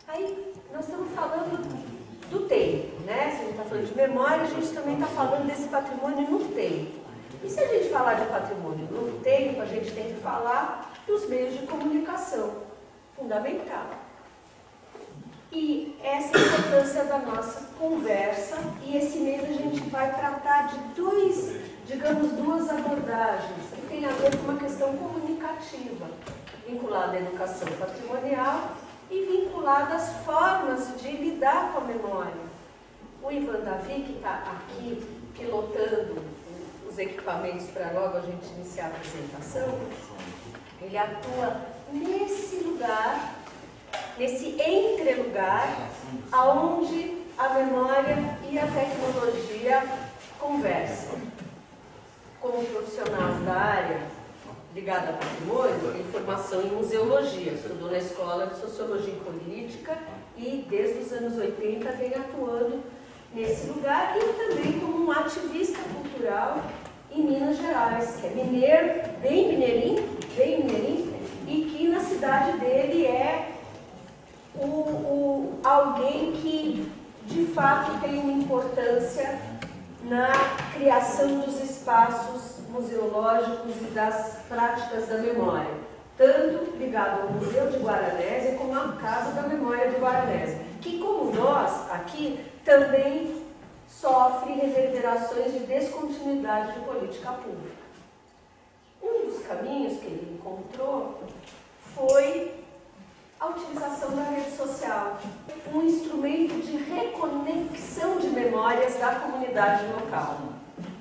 Aí nós estamos falando do tempo, né? Se a gente está falando de memória, a gente também está falando desse patrimônio no tempo. E se a gente falar de patrimônio no tempo, a gente tem que falar dos meios de comunicação, fundamental. E essa é a importância da nossa conversa, e esse mês a gente vai tratar de duas abordagens que têm a ver com uma questão comunicativa, vinculada à educação patrimonial e vinculada às formas de lidar com a memória. O Ivan Davi, que está aqui pilotando os equipamentos para logo a gente iniciar a apresentação, ele atua nesse lugar, nesse entrelugar, aonde a memória e a tecnologia conversam. Como profissional da área ligada ao patrimônio, tem formação em museologia, estudou na Escola de Sociologia e Política e desde os anos 80 vem atuando nesse lugar, e também como um ativista cultural em Minas Gerais, que é mineiro, bem mineirinho, e que na cidade dele é alguém que de fato tem uma importância na criação dos espaços museológicos e das práticas da memória, tanto ligado ao Museu de Guaranésia como à Casa da Memória de Guaranésia, que, como nós aqui, também sofre reverberações de descontinuidade de política pública. Um dos caminhos que ele encontrou foi a utilização da rede social, um instrumento de reconexão de memórias da comunidade local.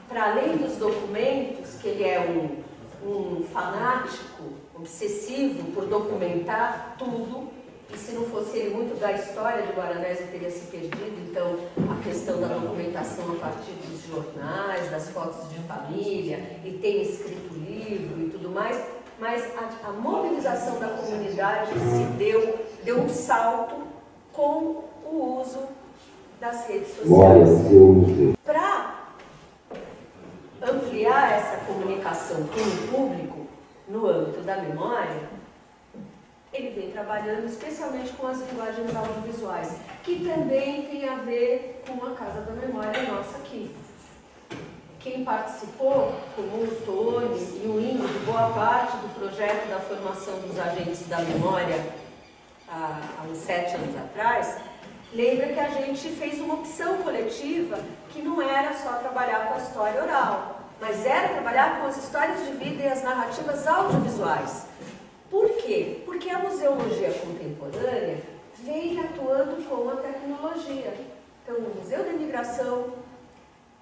Para além dos documentos, que ele é um fanático, obsessivo por documentar tudo, e se não fosse ele muito da história de Guaranésia teria se perdido, então a questão da documentação a partir dos jornais, das fotos de família, e tem escrito livro e tudo mais, mas a mobilização da comunidade deu um salto com o uso das redes sociais. Para ampliar essa comunicação com o público no âmbito da memória, ele vem trabalhando especialmente com as linguagens audiovisuais, que também tem a ver com a Casa da Memória nossa aqui. Quem participou, como o Tony e o Ingo, de boa parte do projeto da formação dos agentes da memória há uns 7 anos atrás, lembra que a gente fez uma opção coletiva que não era só trabalhar com a história oral, mas era trabalhar com as histórias de vida e as narrativas audiovisuais. Por quê? Porque a museologia contemporânea vem atuando com a tecnologia. Então, o Museu da Imigração,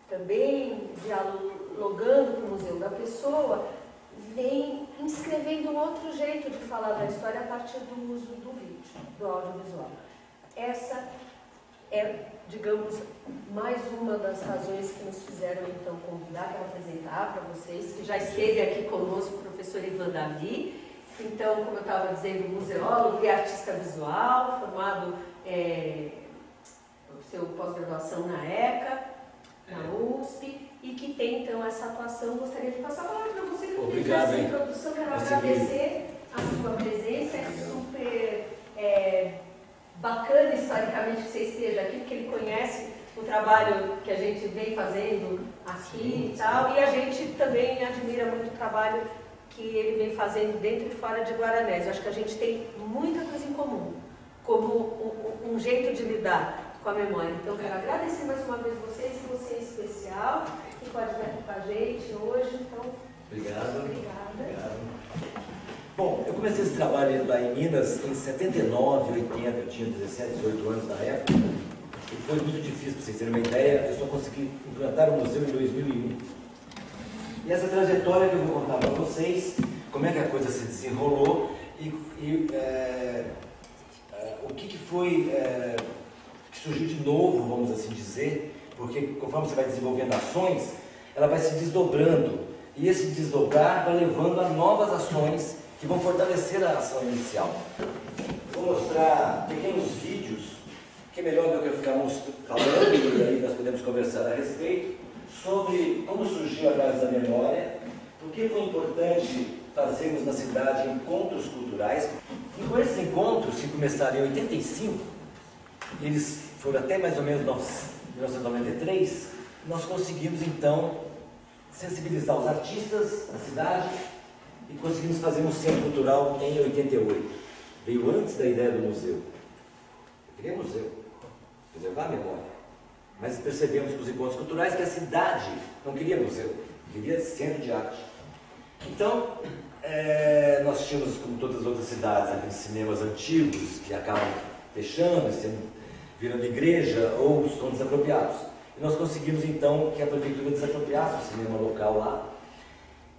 também dialogando com o Museu da Pessoa, vem inscrevendo um outro jeito de falar da história a partir do uso do vídeo, do audiovisual. Essa é, digamos, mais uma das razões que nos fizeram, então, convidar para apresentar para vocês, que já esteve aqui conosco o professor Ivan Davi. Então, como eu estava dizendo, museólogo e artista visual, formado seu pós-graduação na ECA, na USP, e que tem, então, essa atuação. Gostaria de passar a palavra para você, que fez essa introdução. Quero agradecer a sua presença, é super bacana, historicamente, que você esteja aqui, porque ele conhece o trabalho que a gente vem fazendo aqui e tal, e a gente também admira muito o trabalho que ele vem fazendo dentro e fora de Guaranésia. Acho que a gente tem muita coisa em comum, como um jeito de lidar com a memória. Então, quero agradecer mais uma vez vocês, e você em especial, que pode estar aqui com a gente hoje. Então, obrigado. Obrigada. Bom, eu comecei esse trabalho lá em Minas em 79, 80, eu tinha 17, 18 anos na época, e foi muito difícil, para vocês terem uma ideia, eu só consegui implantar o museu em 2001. E essa trajetória que eu vou contar para vocês, como é que a coisa se desenrolou e o que foi que surgiu de novo, vamos assim dizer, porque conforme você vai desenvolvendo ações, ela vai se desdobrando, e esse desdobrar vai levando a novas ações que vão fortalecer a ação inicial. Vou mostrar pequenos vídeos, que é melhor do que eu ficar falando, e aí nós podemos conversar a respeito, sobre como surgiu a Casa da Memória, por que foi importante fazermos na cidade encontros culturais. E com esses encontros, que começaram em 85, eles foram até mais ou menos 1993, nós conseguimos então sensibilizar os artistas da cidade e conseguimos fazer um centro cultural em 88. Veio antes da ideia do museu. Eu queria museu, preservar a memória. Mas percebemos com os encontros culturais que a cidade não queria museu, queria centro de arte. Então, nós tínhamos, como todas as outras cidades, aqueles cinemas antigos que acabam fechando, virando igreja ou estão desapropriados. E nós conseguimos então que a prefeitura desapropriasse o cinema local lá,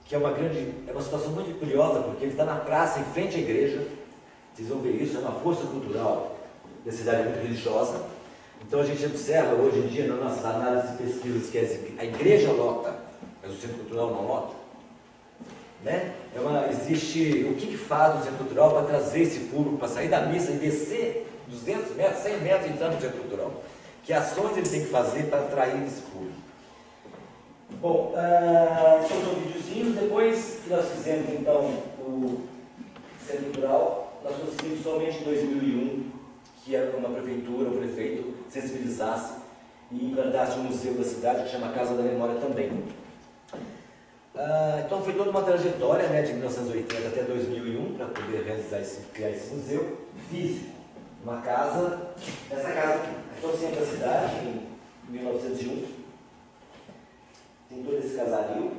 que é uma situação muito curiosa, porque ele está na praça, em frente à igreja. Vocês vão ver isso, é uma força cultural da cidade muito religiosa. Então a gente observa hoje em dia, nas nossas análises e pesquisas, que a igreja lota, mas o centro cultural não lota. Né? Existe o que faz o centro cultural para trazer esse público, para sair da missa e descer 200 metros, 100 metros e entrar no centro cultural. Que ações ele tem que fazer para atrair esse público? Bom, são um videozinhos. Depois que nós fizemos então o centro cultural, nós conseguimos somente em 2001 que uma prefeitura, o prefeito sensibilizasse e implantasse um museu da cidade que chama Casa da Memória também. Então foi toda uma trajetória, né, de 1980 até 2001 para poder criar esse museu físico. Uma casa, essa casa aqui, no centro da cidade, em 1901. Tem todo esse casario,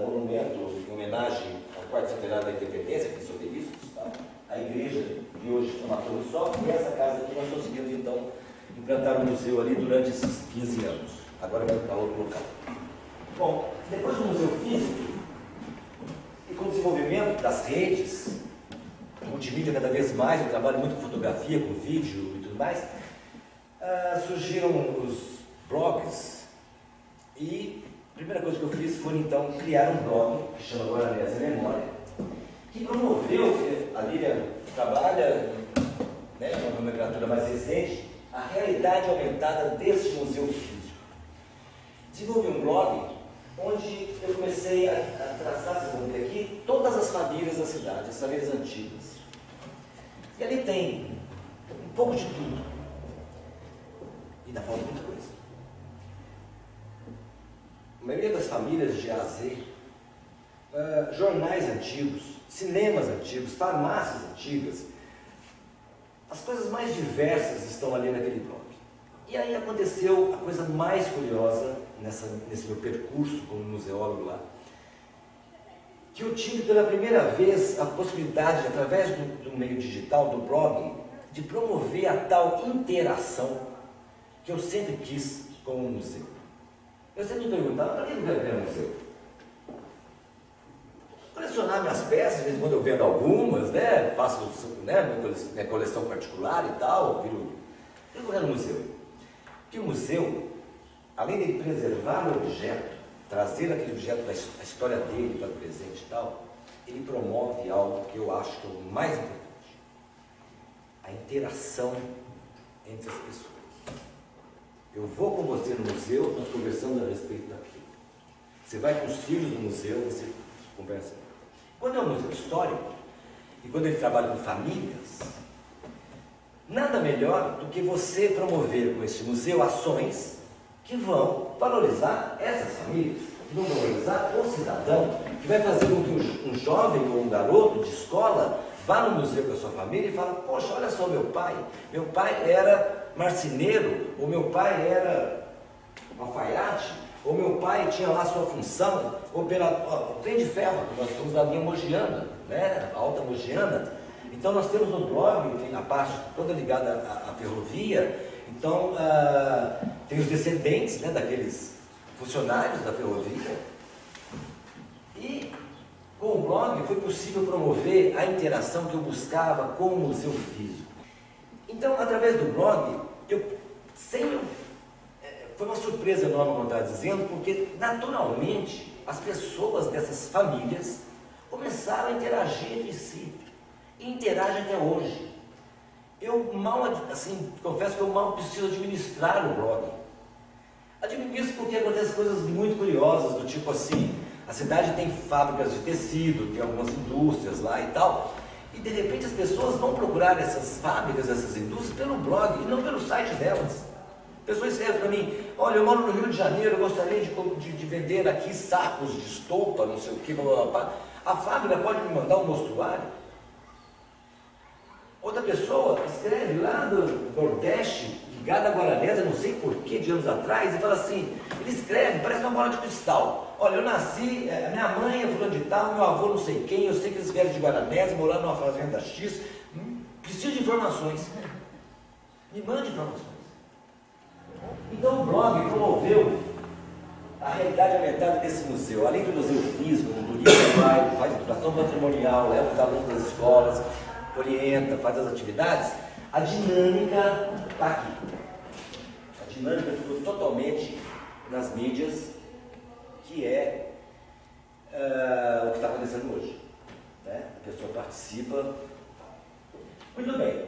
monumento em homenagem ao quarto centenário da independência, que são obeliscos, tá? A igreja de hoje é uma torre só, e essa casa aqui nós conseguimos então implantar um museu ali durante esses 15 anos. Agora vai para outro local. Bom, depois do museu físico, e com o desenvolvimento das redes, multimídia cada vez mais, eu trabalho muito com fotografia, com vídeo e tudo mais, surgiram os blogs, e a primeira coisa que eu fiz foi então criar um blog, que chama agora Aliás a Memória, que promoveu, a Lília trabalha, né, uma nomenclatura mais recente, a realidade aumentada deste museu físico. Desenvolvi um blog onde eu comecei a traçar, vocês vão ver aqui, todas as famílias da cidade, as famílias antigas. E ali tem um pouco de tudo. E ainda falta muita coisa. A maioria das famílias de A a Z, jornais antigos, cinemas antigos, farmácias antigas, as coisas mais diversas estão ali naquele blog. E aí aconteceu a coisa mais curiosa nesse meu percurso como museólogo lá, que eu tive pela primeira vez a possibilidade, através do meio digital, do blog, de promover a tal interação que eu sempre quis com o museu. Eu sempre me perguntava, para que eu quero ver um museu? Colecionar minhas peças, de vez em quando eu vendo algumas, né? Faço, né, minha coleção particular e tal, eu quero um museu. Porque o museu, além de preservar o objeto, trazer aquele objeto, a história dele para o presente e tal, ele promove algo que eu acho que é o mais importante: a interação entre as pessoas. Eu vou com você no museu, nós conversamos a respeito daquilo. Você vai com os filhos do museu, você conversa. Quando é um museu histórico, e quando ele trabalha com famílias, nada melhor do que você promover com este museu ações que vão valorizar essas famílias, que vão valorizar o cidadão, que vai fazer com que um jovem ou um garoto de escola vá no museu com a sua família e fale: poxa, olha só meu pai era marceneiro, ou meu pai era alfaiate, ou meu pai tinha lá sua função, ou o trem de ferro, nós estamos na linha mogiana, né, a alta mogiana. Então nós temos no blog, tem a parte toda ligada à ferrovia. Então tem os descendentes, né, daqueles funcionários da ferrovia. E com o blog foi possível promover a interação que eu buscava com o museu físico. Então, através do blog, foi uma surpresa enorme, como eu estava dizendo, porque naturalmente as pessoas dessas famílias começaram a interagir entre si. E interagem até hoje. Eu confesso que eu mal preciso administrar o blog. Administro porque acontecem coisas muito curiosas, do tipo assim, A cidade tem fábricas de tecido, tem algumas indústrias lá e tal. E de repente as pessoas vão procurar essas fábricas, essas indústrias pelo blog e não pelo site delas. Pessoas escrevem para mim: olha, eu moro no Rio de Janeiro, eu gostaria de vender aqui sacos de estopa, não sei o que, blá, blá, blá. A fábrica pode me mandar um mostruário? Outra pessoa escreve lá do Nordeste, ligada à Guaranesa, não sei por que, de anos atrás, e fala assim, ele escreve, parece uma bola de cristal. Olha, eu nasci, minha mãe é fulano de tal, meu avô não sei quem, eu sei que eles vieram de Guaranesa, moraram numa fazenda X, preciso de informações. Me mande informações. Então o blog promoveu a realidade aumentada desse museu. Além do museu físico, do turismo, faz educação patrimonial, leva os alunos das escolas, orienta, faz as atividades, a dinâmica está aqui. A dinâmica ficou totalmente nas mídias, que é o que está acontecendo hoje. Né? A pessoa participa. Muito bem.